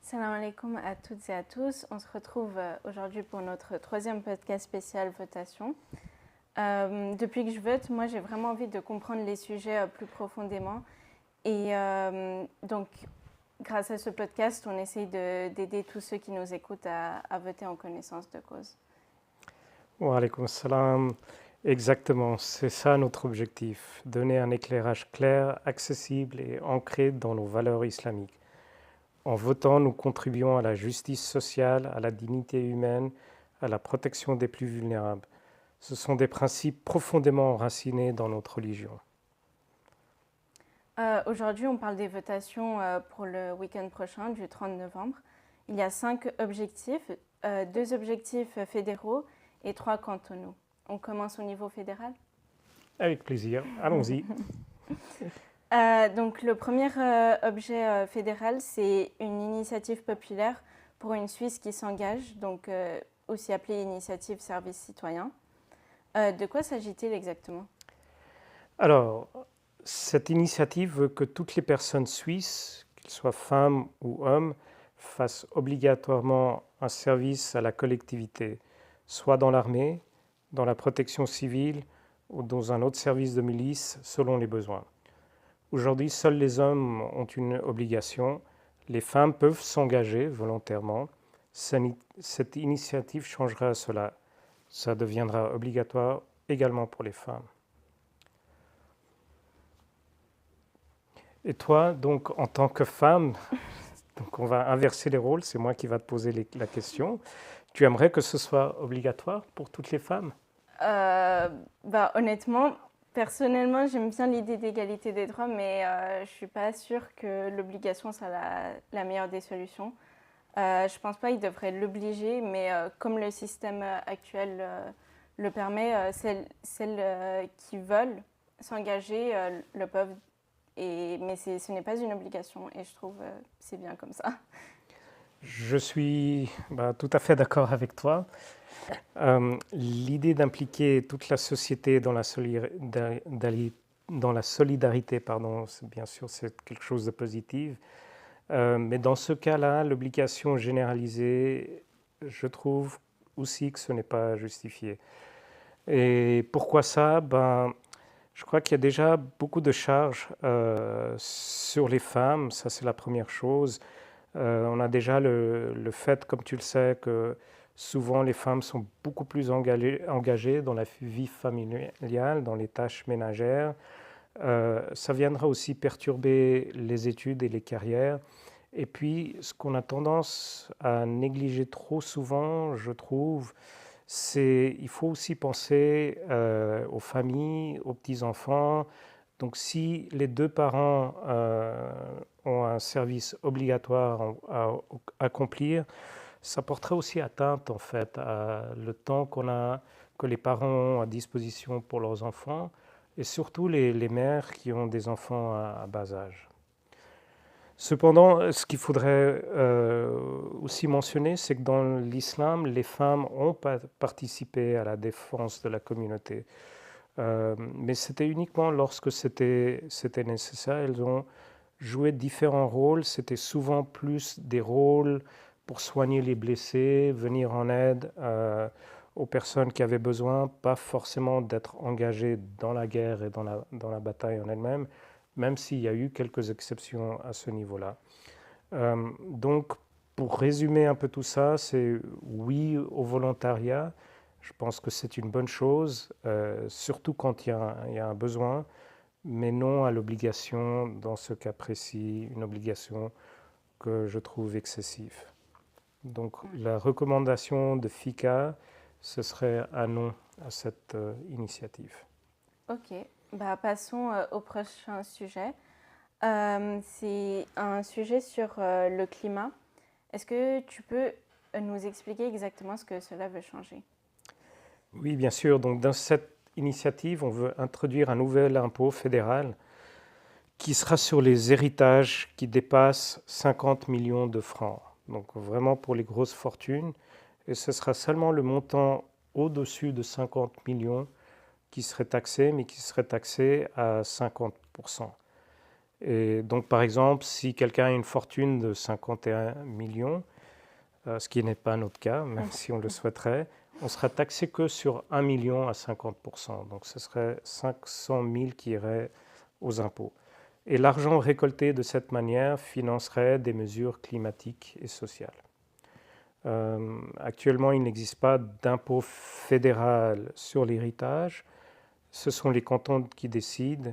Salam alaikum à toutes et à tous. On se retrouve aujourd'hui pour notre troisième podcast spécial votation. Depuis que je vote, moi j'ai vraiment envie de comprendre les sujets plus profondément. Et donc, grâce à ce podcast, on essaye d'aider tous ceux qui nous écoutent à voter en connaissance de cause. Wa alaykoum salam. Exactement, c'est ça notre objectif, donner un éclairage clair, accessible et ancré dans nos valeurs islamiques. En votant, nous contribuons à la justice sociale, à la dignité humaine, à la protection des plus vulnérables. Ce sont des principes profondément enracinés dans notre religion. Aujourd'hui, on parle des votations pour le week-end prochain, du 30 novembre. Il y a 5 objectifs, 2 objectifs fédéraux et 3 cantonaux. On commence au niveau fédéral ? Avec plaisir, allons-y. Donc le premier objet fédéral, c'est une initiative populaire pour une Suisse qui s'engage, donc aussi appelée initiative service citoyen. De quoi s'agit-il exactement ? Alors, cette initiative veut que toutes les personnes suisses, qu'elles soient femmes ou hommes, fassent obligatoirement un service à la collectivité, soit dans l'armée, dans la protection civile ou dans un autre service de milice selon les besoins. Aujourd'hui, seuls les hommes ont une obligation. Les femmes peuvent s'engager volontairement. Cette initiative changera cela. Ça deviendra obligatoire également pour les femmes. Et toi, donc, en tant que femme, donc on va inverser les rôles, c'est moi qui va te poser la question. Tu aimerais que ce soit obligatoire pour toutes les femmes ? Honnêtement, personnellement, j'aime bien l'idée d'égalité des droits, mais je ne suis pas sûre que l'obligation soit la meilleure des solutions. Je ne pense pas qu'ils devraient l'obliger, mais comme le système actuel le permet, celles qui veulent s'engager le peuvent, mais ce n'est pas une obligation et je trouve c'est bien comme ça. Je suis tout à fait d'accord avec toi. L'idée d'impliquer toute la société dans la solidarité, bien sûr, c'est quelque chose de positif. Mais dans ce cas-là, l'obligation généralisée, je trouve aussi que ce n'est pas justifié. Et pourquoi ça ? Je crois qu'il y a déjà beaucoup de charges sur les femmes, ça c'est la première chose. On a déjà le fait, comme tu le sais, que souvent les femmes sont beaucoup plus engagées dans la vie familiale, dans les tâches ménagères. Ça viendra aussi perturber les études et les carrières. Et puis, ce qu'on a tendance à négliger trop souvent, je trouve, c'est il faut aussi penser aux familles, aux petits-enfants. Donc, si les deux parents ont un service obligatoire à accomplir, ça porterait aussi atteinte, en fait, à le temps que les parents ont à disposition pour leurs enfants, et surtout les mères qui ont des enfants à bas âge. Cependant, ce qu'il faudrait aussi mentionner, c'est que dans l'islam, les femmes ont participé à la défense de la communauté. Mais c'était uniquement lorsque c'était nécessaire. Elles ont joué différents rôles. C'était souvent plus des rôles pour soigner les blessés, venir en aide aux personnes qui avaient besoin, pas forcément d'être engagées dans la guerre et dans la bataille en elle-même, même s'il y a eu quelques exceptions à ce niveau-là. Donc, pour résumer un peu tout ça, c'est oui au volontariat. Je pense que c'est une bonne chose, surtout quand il y a un besoin, mais non à l'obligation, dans ce cas précis, une obligation que je trouve excessive. Donc la recommandation de FICA, ce serait un non à cette initiative. Ok, passons au prochain sujet. C'est un sujet sur le climat. Est-ce que tu peux nous expliquer exactement ce que cela veut changer ? Oui, bien sûr. Donc, dans cette initiative, on veut introduire un nouvel impôt fédéral qui sera sur les héritages qui dépassent 50 millions de francs. Donc, vraiment pour les grosses fortunes. Et ce sera seulement le montant au-dessus de 50 millions qui serait taxé, mais qui serait taxé à 50%. Et donc, par exemple, si quelqu'un a une fortune de 51 millions, ce qui n'est pas notre cas, même si on le souhaiterait, on sera taxé que sur 1 million à 50%. Donc, ce serait 500 000 qui iraient aux impôts. Et l'argent récolté de cette manière financerait des mesures climatiques et sociales. Actuellement, il n'existe pas d'impôt fédéral sur l'héritage. Ce sont les cantons qui décident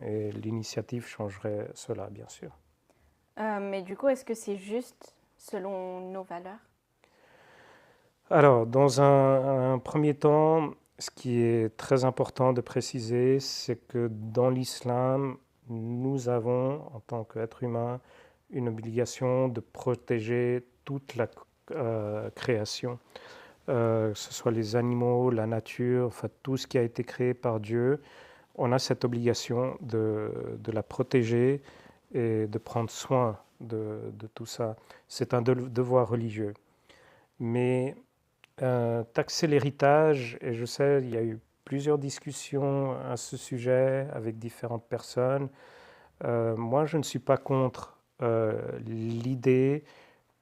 et l'initiative changerait cela, bien sûr. Mais du coup, est-ce que c'est juste selon nos valeurs? Alors, dans un premier temps, ce qui est très important de préciser, c'est que dans l'islam, nous avons, en tant qu'êtres humains, une obligation de protéger toute la création, que ce soit les animaux, la nature, enfin, tout ce qui a été créé par Dieu. On a cette obligation de la protéger et de prendre soin de tout ça. C'est un devoir religieux. Mais taxer l'héritage, et je sais, il y a eu plusieurs discussions à ce sujet avec différentes personnes. Moi, je ne suis pas contre l'idée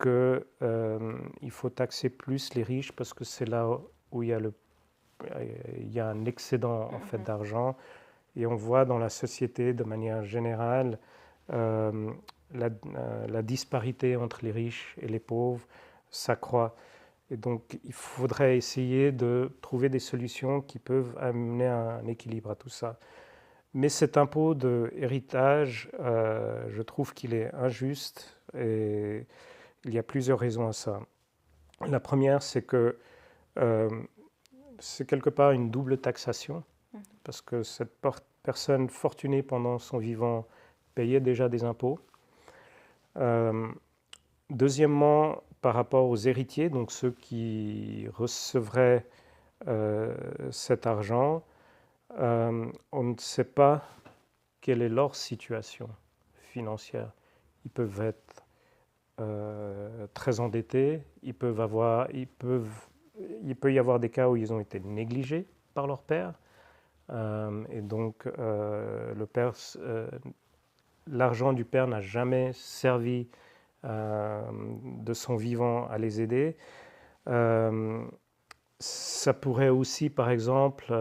qu'il faut taxer plus les riches parce que c'est là où il y a un excédent en fait d'argent. Et on voit dans la société de manière générale la disparité entre les riches et les pauvres s'accroît. Et donc, il faudrait essayer de trouver des solutions qui peuvent amener un équilibre à tout ça. Mais cet impôt de héritage, je trouve qu'il est injuste et il y a plusieurs raisons à ça. La première, c'est que euh, c'est quelque part une double taxation, parce que cette personne fortunée pendant son vivant payait déjà des impôts. Deuxièmement, par rapport aux héritiers, donc ceux qui recevraient cet argent, on ne sait pas quelle est leur situation financière. Ils peuvent être très endettés, il peut y avoir des cas où ils ont été négligés par leur père, et donc l'argent du père n'a jamais servi de son vivant à les aider. Ça pourrait aussi, par exemple,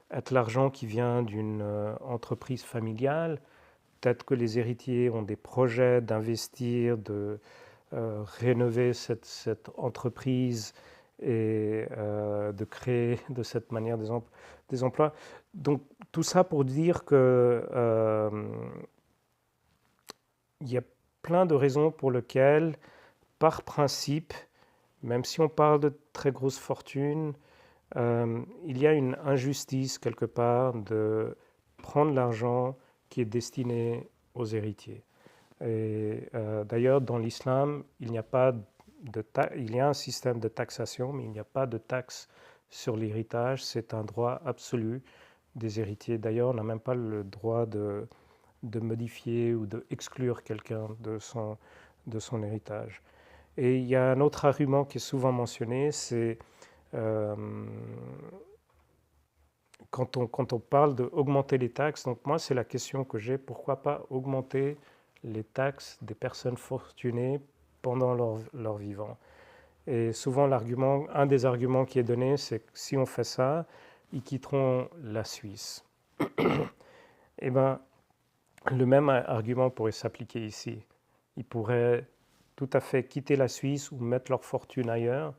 être l'argent qui vient d'une entreprise familiale. Peut-être que les héritiers ont des projets d'investir, de rénover cette entreprise et de créer de cette manière des emplois. Donc tout ça pour dire que il y a plein de raisons pour lesquelles, par principe, même si on parle de très grosses fortunes, il y a une injustice quelque part de prendre l'argent qui est destiné aux héritiers. Et d'ailleurs, dans l'islam, il n'y a pas il y a un système de taxation, mais il n'y a pas de taxe sur l'héritage. C'est un droit absolu des héritiers. D'ailleurs, on n'a même pas le droit de modifier ou d'exclure quelqu'un de son héritage. Et il y a un autre argument qui est souvent mentionné, c'est euh, quand on parle d'augmenter les taxes. Donc moi, c'est la question que j'ai, pourquoi pas augmenter les taxes des personnes fortunées pendant leur vivant. Et souvent, un des arguments qui est donné, c'est que si on fait ça, ils quitteront la Suisse. Eh bien, le même argument pourrait s'appliquer ici. Ils pourraient tout à fait quitter la Suisse ou mettre leur fortune ailleurs,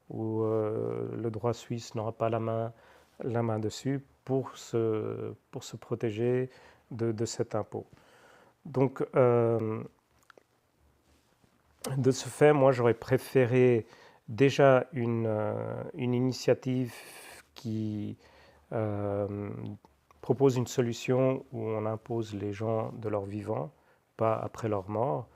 où le droit suisse n'aura pas la main dessus pour se protéger de cet impôt. Donc, de ce fait, moi, j'aurais préféré déjà une initiative qui propose une solution où on impose les gens de leur vivant, pas après leur mort.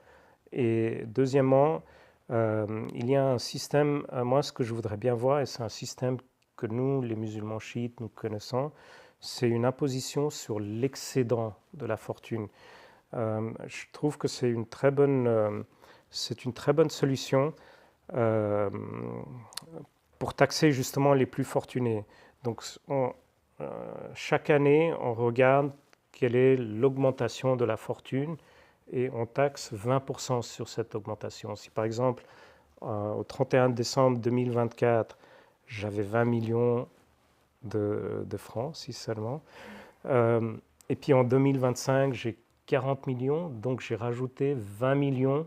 Et deuxièmement, il y a un système, moi ce que je voudrais bien voir, et c'est un système que nous, les musulmans chiites, nous connaissons, c'est une imposition sur l'excédent de la fortune. Je trouve que c'est une très bonne solution euh, pour taxer justement les plus fortunés. Donc chaque année, on regarde quelle est l'augmentation de la fortune et on taxe 20% sur cette augmentation. Si par exemple, au 31 décembre 2024, j'avais 20 millions de francs, si seulement, et puis en 2025, j'ai 40 millions, donc j'ai rajouté 20 millions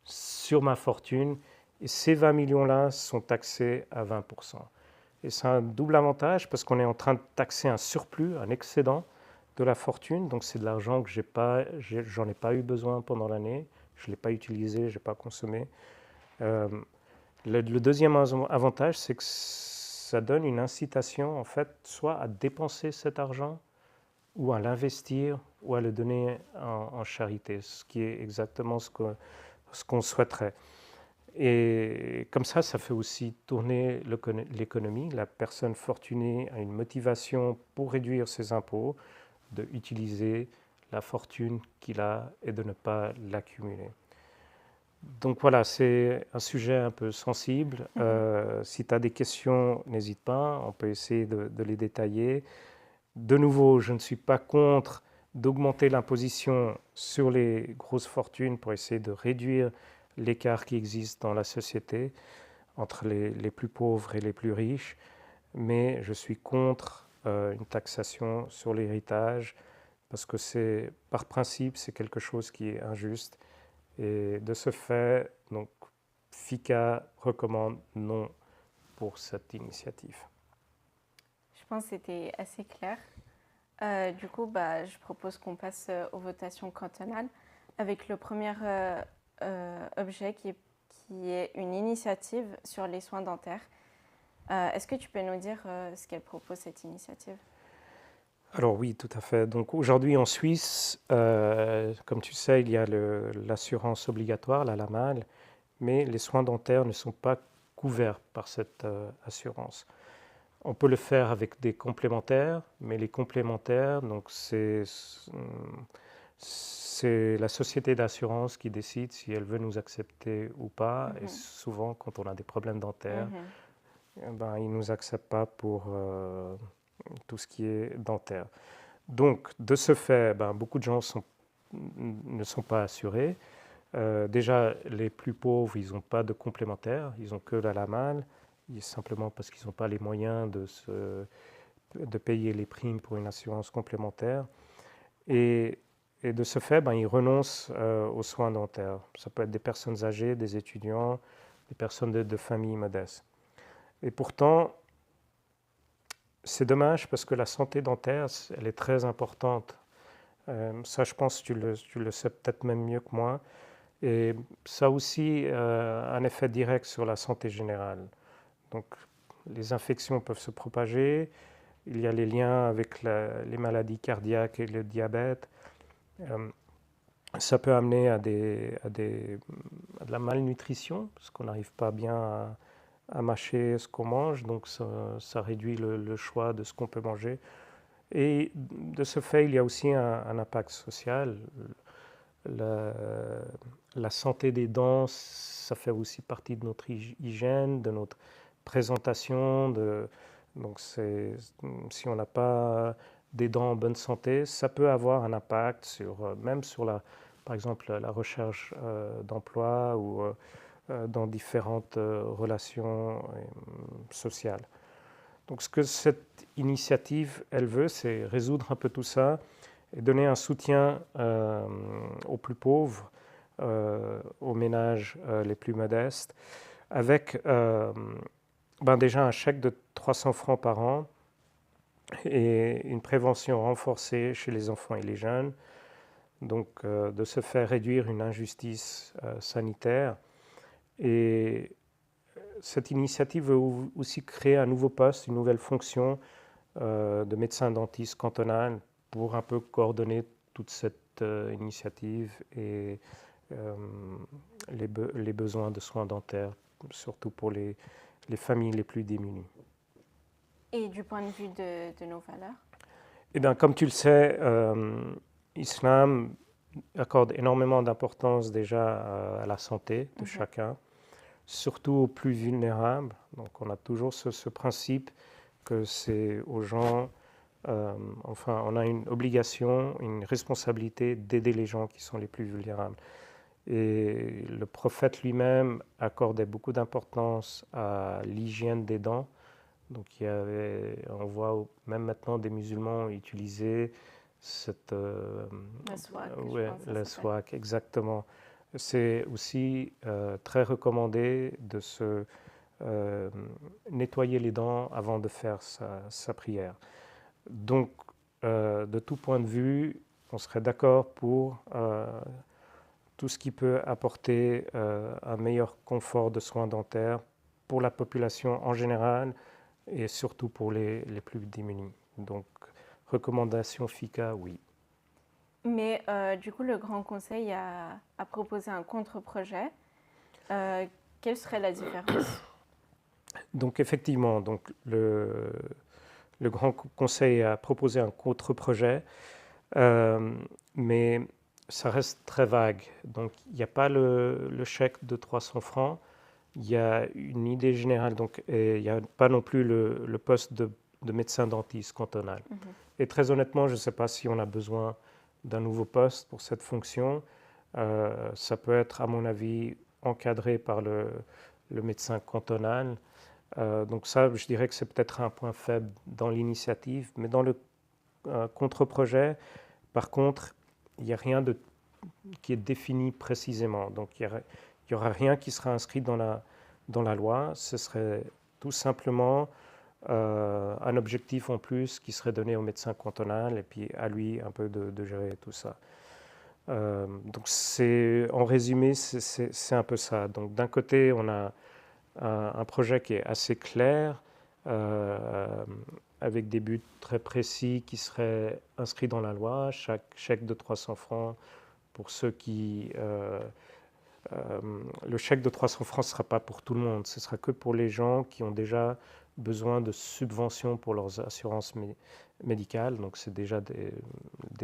sur ma fortune, et ces 20 millions-là sont taxés à 20%. Et c'est un double avantage parce qu'on est en train de taxer un surplus, un excédent de la fortune, donc c'est de l'argent que j'en ai pas eu besoin pendant l'année, je ne l'ai pas utilisé, je n'ai pas consommé. Euh, le deuxième avantage, c'est que ça donne une incitation, en fait, soit à dépenser cet argent, ou à l'investir, ou à le donner en charité, ce qui est exactement ce qu'on souhaiterait. Et comme ça fait aussi tourner l'économie. La personne fortunée a une motivation pour réduire ses impôts, d'utiliser la fortune qu'il a et de ne pas l'accumuler. Donc voilà, c'est un sujet un peu sensible. Si tu as des questions, n'hésite pas, on peut essayer de les détailler. De nouveau, je ne suis pas contre d'augmenter l'imposition sur les grosses fortunes pour essayer de réduire l'écart qui existe dans la société entre les plus pauvres et les plus riches, mais je suis contre une taxation sur l'héritage parce que par principe, c'est quelque chose qui est injuste. Et de ce fait, donc, FICA recommande non pour cette initiative. Je pense que c'était assez clair. Du coup, je propose qu'on passe aux votations cantonales avec le premier objet qui est une initiative sur les soins dentaires. Est-ce que tu peux nous dire ce qu'elle propose, cette initiative? Alors oui, tout à fait. Donc aujourd'hui en Suisse, comme tu sais, il y a l'assurance obligatoire, la LAMAL, mais les soins dentaires ne sont pas couverts par cette assurance. On peut le faire avec des complémentaires, mais les complémentaires, donc c'est la société d'assurance qui décide si elle veut nous accepter ou pas. Et souvent, quand on a des problèmes dentaires, ils ne nous acceptent pas pour tout ce qui est dentaire. Donc, de ce fait, beaucoup de gens ne sont pas assurés. Déjà, les plus pauvres, ils n'ont pas de complémentaire, ils n'ont que la LAMAL, simplement parce qu'ils n'ont pas les moyens de payer les primes pour une assurance complémentaire. Et de ce fait, ils renoncent aux soins dentaires. Ça peut être des personnes âgées, des étudiants, des personnes de familles modestes. Et pourtant, c'est dommage parce que la santé dentaire, elle est très importante. Ça, je pense que tu le sais peut-être même mieux que moi. Et ça a aussi un effet direct sur la santé générale. Donc, les infections peuvent se propager. Il y a les liens avec les maladies cardiaques et le diabète. Ça peut amener à de la malnutrition, parce qu'on n'arrive pas bien à mâcher ce qu'on mange, donc ça réduit le choix de ce qu'on peut manger. Et de ce fait, il y a aussi un impact social. La santé des dents, ça fait aussi partie de notre hygiène, de notre présentation. Donc si on n'a pas des dents en bonne santé, ça peut avoir un impact même sur par exemple la recherche d'emploi ou dans différentes relations sociales. Donc ce que cette initiative, elle veut, c'est résoudre un peu tout ça et donner un soutien aux plus pauvres, aux ménages les plus modestes, avec déjà un chèque de 300 francs par an et une prévention renforcée chez les enfants et les jeunes. Donc de se faire réduire une injustice sanitaire. Et cette initiative veut aussi créer un nouveau poste, une nouvelle fonction de médecin dentiste cantonal pour un peu coordonner toute cette initiative et les besoins de soins dentaires, surtout pour les familles les plus démunies. Et du point de vue de nos valeurs? Eh bien, comme tu le sais, l'islam accorde énormément d'importance déjà à la santé de chacun, surtout aux plus vulnérables. Donc on a toujours ce principe que c'est aux gens enfin, on a une obligation, une responsabilité d'aider les gens qui sont les plus vulnérables. Et le prophète lui-même accordait beaucoup d'importance à l'hygiène des dents. Donc on voit même maintenant des musulmans utiliser cette, La swag, ouais, je pense que la ça s'appelle. swag, exactement. C'est aussi très recommandé de se euh, nettoyer les dents avant de faire sa prière. Donc, de tout point de vue, on serait d'accord pour tout ce qui peut apporter un meilleur confort de soins dentaires pour la population en général et surtout pour les plus démunis. Donc, recommandation FICA, oui. Mais du coup, le Grand Conseil a proposé un contre-projet. Quelle serait la différence? Donc, effectivement, donc le Grand Conseil a proposé un contre-projet, mais ça reste très vague. Donc, il n'y a pas le chèque de 300 francs, il y a une idée générale, donc, et il n'y a pas non plus le poste de médecin dentiste cantonal. Mhm. Et très honnêtement, je ne sais pas si on a besoin d'un nouveau poste pour cette fonction. Ça peut être, à mon avis, encadré par le médecin cantonal. Donc ça, je dirais que c'est peut-être un point faible dans l'initiative, mais dans le contre-projet, par contre, il n'y a rien qui est défini précisément. Donc il n'y aura rien qui sera inscrit dans la loi. Ce serait tout simplement un objectif en plus qui serait donné au médecin cantonal et puis à lui un peu de gérer tout ça. Donc en résumé, c'est un peu ça. Donc d'un côté, on a un projet qui est assez clair, avec des buts très précis qui seraient inscrits dans la loi, chaque chèque de 300 francs pour ceux qui... le chèque de 300 francs ne sera pas pour tout le monde, ce sera que pour les gens qui ont déjà besoin de subventions pour leurs assurances médicales, donc c'est déjà des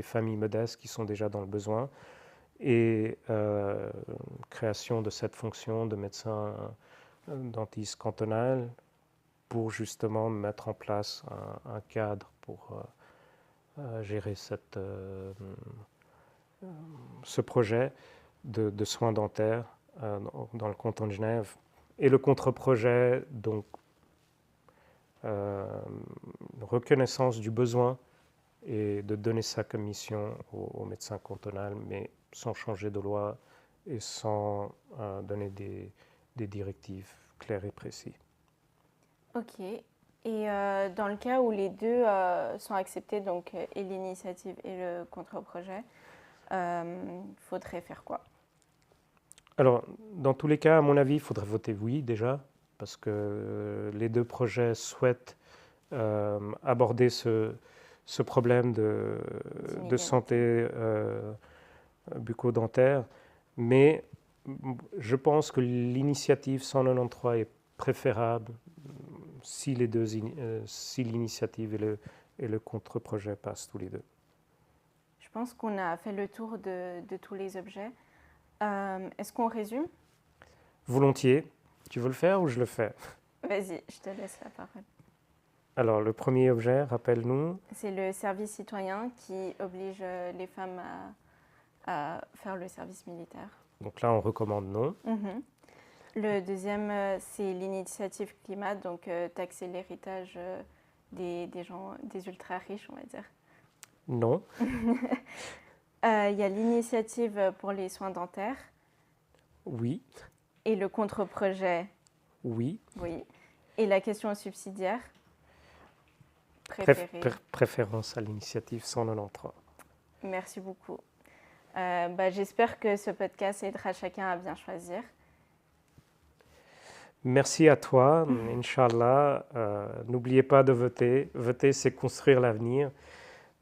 familles modestes qui sont déjà dans le besoin, et création de cette fonction de médecin dentiste cantonal pour justement mettre en place un cadre pour gérer ce projet de soins dentaires dans le canton de Genève. Et le contre-projet, donc, reconnaissance du besoin et de donner ça comme mission au médecin cantonal, mais sans changer de loi et sans donner des directives claires et précises. Ok. Et dans le cas où les deux sont acceptés, donc et l'initiative et le contre-projet, faudrait faire quoi? Alors, dans tous les cas, à mon avis, il faudrait voter oui déjà, parce que les deux projets souhaitent aborder ce problème de santé bucco-dentaire, mais je pense que l'initiative 193 est préférable si si l'initiative et le contre-projet passent tous les deux. Je pense qu'on a fait le tour de tous les objets. Est-ce qu'on résume? Volontiers. Tu veux le faire ou je le fais? Vas-y, je te laisse la parole. Alors, le premier objet, rappelle-nous. C'est le service citoyen qui oblige les femmes à faire le service militaire. Donc là, on recommande non. Mhm. Le deuxième, c'est l'initiative climat, donc taxer l'héritage des gens, des ultra riches, on va dire. Non. Il y a l'initiative pour les soins dentaires. Oui. Et le contre-projet. Oui. Oui. Et la question subsidiaire. Préférence à l'initiative 193. Merci beaucoup. J'espère que ce podcast aidera chacun à bien choisir. Merci à toi, Inch'Allah. N'oubliez pas de voter. Voter, c'est construire l'avenir,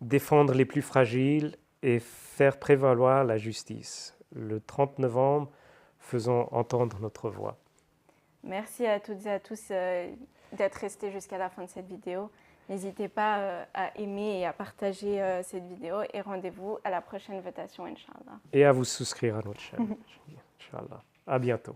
défendre les plus fragiles et faire prévaloir la justice. Le 30 novembre, faisons entendre notre voix. Merci à toutes et à tous d'être restés jusqu'à la fin de cette vidéo. N'hésitez pas à aimer et à partager cette vidéo et rendez-vous à la prochaine votation, Inch'Allah. Et à vous souscrire à notre chaîne, Inch'Allah. À bientôt.